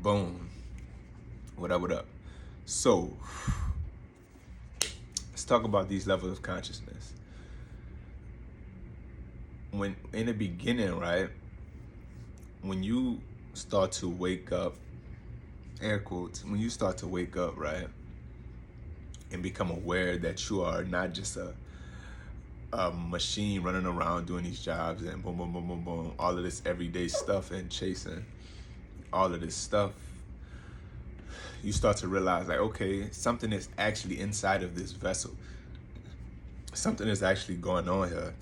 Boom. What up, what up? So, let's talk about these levels of consciousness. When in the beginning, right, when you start to wake up, air quotes, when you start to wake up, right, and become aware that you are not just a machine running around doing these jobs and boom, boom, boom, boom, boom, all of this everyday stuff and chasing all of this stuff, you start to realize, like, okay, something is actually inside of this vessel. Something is actually going on here.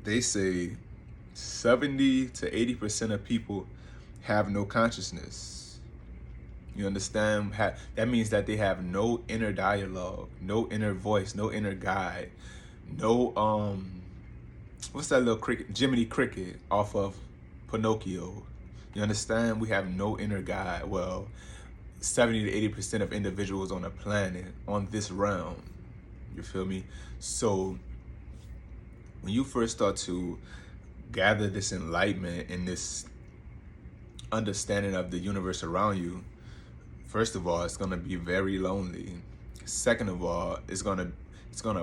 They say 70 to 80% of people have no consciousness. You understand? That means that they have no inner dialogue, no inner voice, no inner guide, no what's that little cricket, Jiminy Cricket off of Pinocchio. You understand? We have no inner guide. Well, 70 to 80% of individuals on the planet, on this realm. You feel me? So when you first start to gather this enlightenment and this understanding of the universe around you, first of all, it's gonna be very lonely. Second of all, it's gonna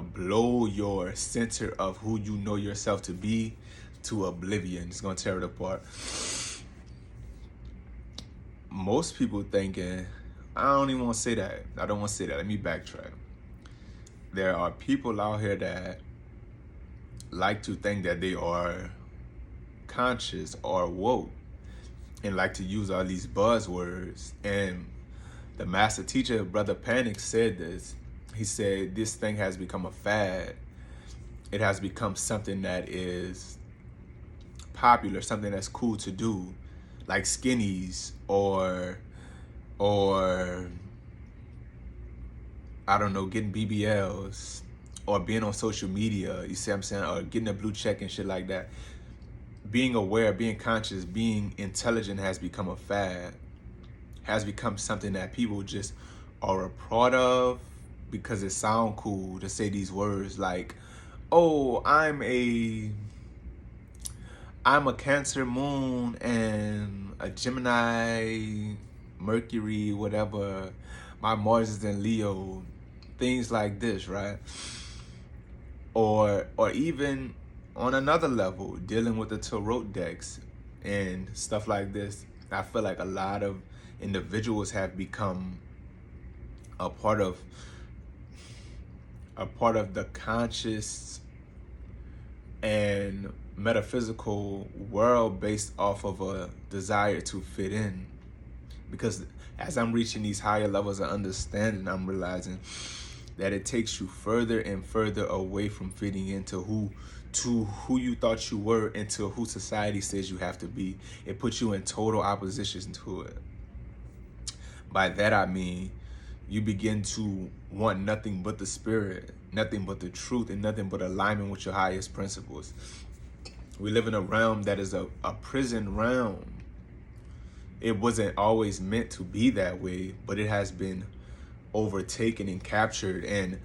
blow your center of who you know yourself to be to oblivion. It's gonna tear it apart. Most people thinking, I don't even want to say that. I don't want to say that. Let me backtrack. There are people out here that like to think that they are conscious or woke and like to use all these buzzwords. And the master teacher, Brother Panic, said this. He said this thing has become a fad. It has become something that is popular, something that's cool to do, like skinnies or I don't know, getting BBLs or being on social media, you see what I'm saying, or getting a blue check and shit like that. Being aware, being conscious, being intelligent has become a fad, has become something that people just are a part of because it sounds cool to say these words like, oh, I'm a Cancer moon and a Gemini, Mercury, whatever. My Mars is in Leo. Things like this, right? Or even on another level, dealing with the tarot decks and stuff like this. I feel like a lot of individuals have become a part of the conscious and metaphysical world based off of a desire to fit in. Because as I'm reaching these higher levels of understanding, I'm realizing that it takes you further and further away from fitting into who you thought you were, into who society says you have to be. It puts you in total opposition to it. By that I mean, you begin to want nothing but the spirit, nothing but the truth, and nothing but alignment with your highest principles. We live in a realm that is a prison realm. It wasn't always meant to be that way, but it has been overtaken and captured and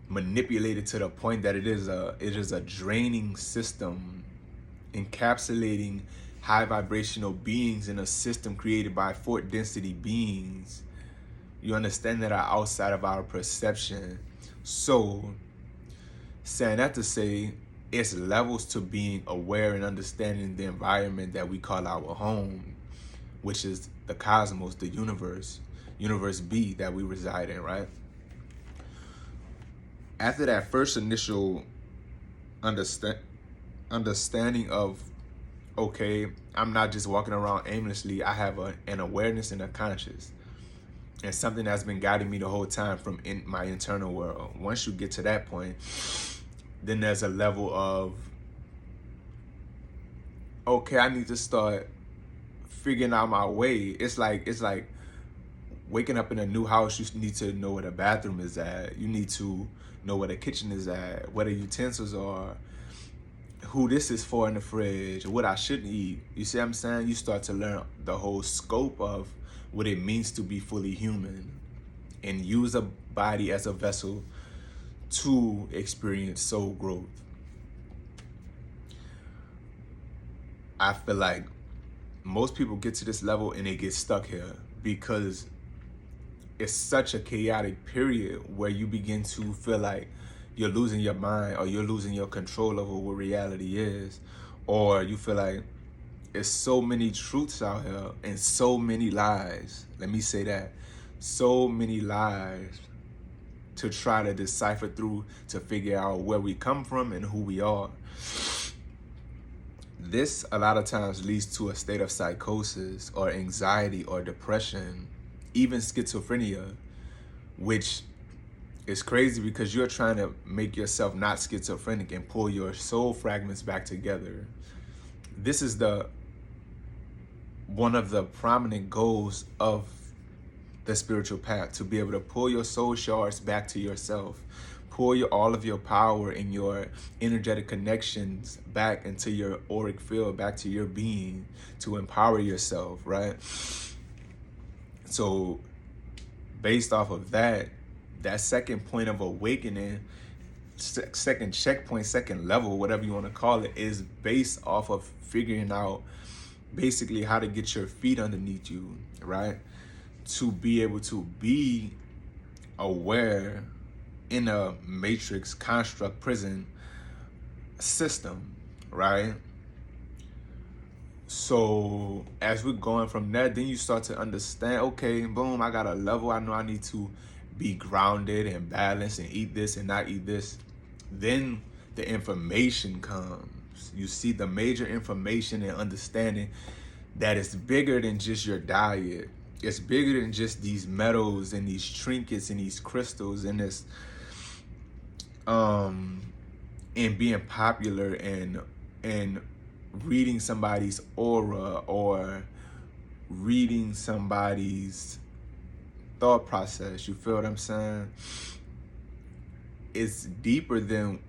manipulated to the point that it is a draining system, encapsulating high vibrational beings in a system created by fourth density beings. You understand, that are outside of our perception. So, saying that to say, it's levels to being aware and understanding the environment that we call our home, which is the cosmos, the universe B that we reside in, right? After that first initial understanding of, okay, I'm not just walking around aimlessly, I have an awareness and a conscious, and something that's been guiding me the whole time from in my internal world. Once you get to that point, then there's a level of, okay, I need to start figuring out my way. It's like waking up in a new house. You need to know where the bathroom is at. You need to know where the kitchen is at, where the utensils are, who this is for in the fridge, what I shouldn't eat. You see what I'm saying? You start to learn the whole scope of what it means to be fully human and use a body as a vessel to experience soul growth. I feel like most people get to this level and they get stuck here because it's such a chaotic period where you begin to feel like you're losing your mind, or you're losing your control over what reality is, or you feel like it's so many truths out here and so many lies. Let me say that. So many lies to try to decipher through, to figure out where we come from and who we are. This a lot of times leads to a state of psychosis or anxiety or depression, even schizophrenia, which is crazy because you're trying to make yourself not schizophrenic and pull your soul fragments back together. This is one of the prominent goals of the spiritual path, to be able to pull your soul shards back to yourself, pull all of your power and your energetic connections back into your auric field, back to your being, to empower yourself, right? So based off of that second point of awakening, second checkpoint, second level, whatever you want to call it, is based off of figuring out basically how to get your feet underneath you, right? To be able to be aware in a matrix construct prison system, right? So as we're going from that, then you start to understand, okay, boom, I got a level. I know I need to be grounded and balanced and eat this and not eat this. Then the information comes. You see the major information and understanding that it's bigger than just your diet. It's bigger than just these metals and these trinkets and these crystals and this and being popular and reading somebody's aura or reading somebody's thought process. You feel what I'm saying? It's deeper than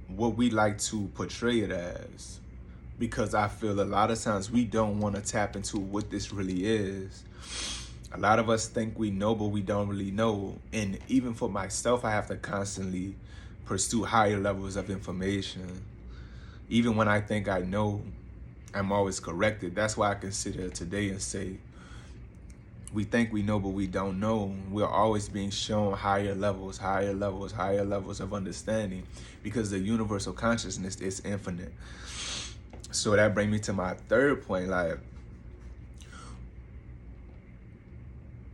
what we like to portray it as, because I feel a lot of times we don't want to tap into what this really is. A lot of us think we know, but we don't really know. And even for myself, I have to constantly pursue higher levels of information. Even when I think I know, I'm always corrected. That's why I can sit here today and say, we think we know, but we don't know. We're always being shown higher levels, higher levels, higher levels of understanding, because the universal consciousness is infinite. So that brings me to my third point. Like,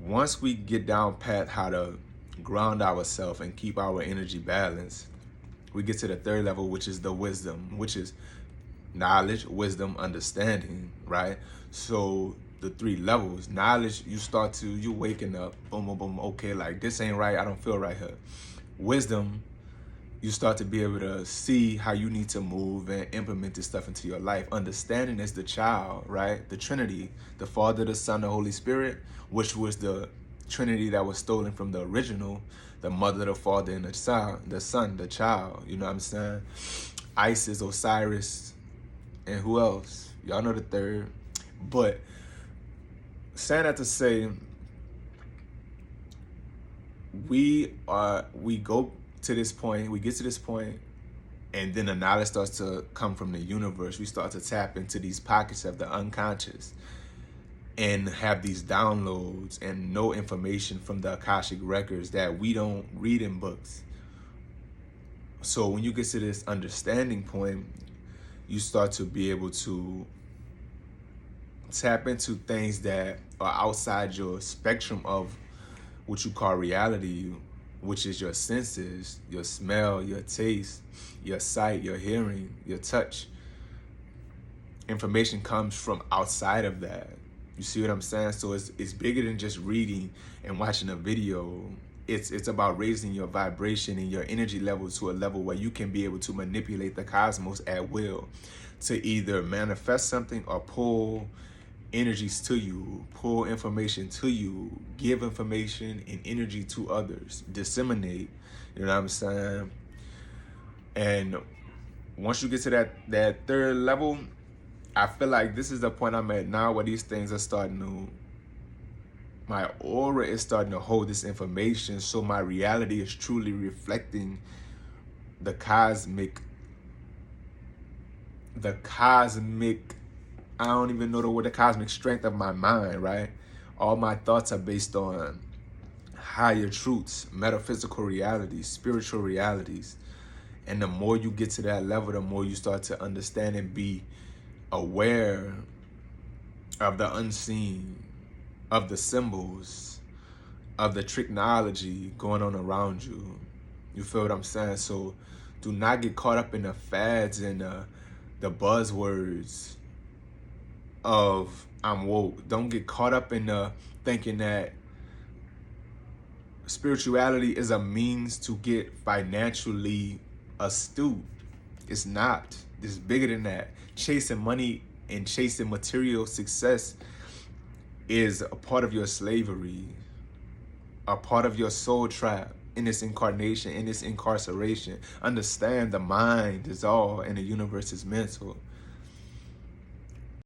once we get down pat how to ground ourselves and keep our energy balanced, we get to the third level, which is the wisdom, which is knowledge, wisdom, understanding, right? So the three levels: knowledge, you waking up, boom, boom, boom, okay, like this ain't right, I don't feel right here. Wisdom, you start to be able to see how you need to move and implement this stuff into your life. Understanding is the child, right? The Trinity, the Father, the Son, the Holy Spirit, which was the Trinity that was stolen from the original, the Mother, the Father, and the Son, the child. You know what I'm saying? Isis, Osiris, and who else? Y'all know the third. But saying that to say, we go to this point, we get to this point, and then the knowledge starts to come from the universe. We start to tap into these pockets of the unconscious and have these downloads and know information from the Akashic records that we don't read in books. So when you get to this understanding point, you start to be able to tap into things that are outside your spectrum of what you call reality, which is your senses, your smell, your taste, your sight, your hearing, your touch. Information comes from outside of that. You see what I'm saying? So it's bigger than just reading and watching a video. It's about raising your vibration and your energy level to a level where you can be able to manipulate the cosmos at will to either manifest something or pull energies to you, pull information to you, give information and energy to others, disseminate. You know what I'm saying? And once you get to that third level, I feel like this is the point I'm at now where these things are starting to, my aura is starting to hold this information, so my reality is truly reflecting the cosmic I don't even know what the cosmic strength of my mind, right? All my thoughts are based on higher truths, metaphysical realities, spiritual realities. And the more you get to that level, the more you start to understand and be aware of the unseen, of the symbols, of the technology going on around you. You feel what I'm saying? So do not get caught up in the fads and the buzzwords of I'm woke. Don't get caught up in the thinking that spirituality is a means to get financially astute. It's not. It's bigger than that. Chasing money and chasing material success is a part of your slavery, a part of your soul trap in this incarnation, in this incarceration. Understand the mind is all and the universe is mental.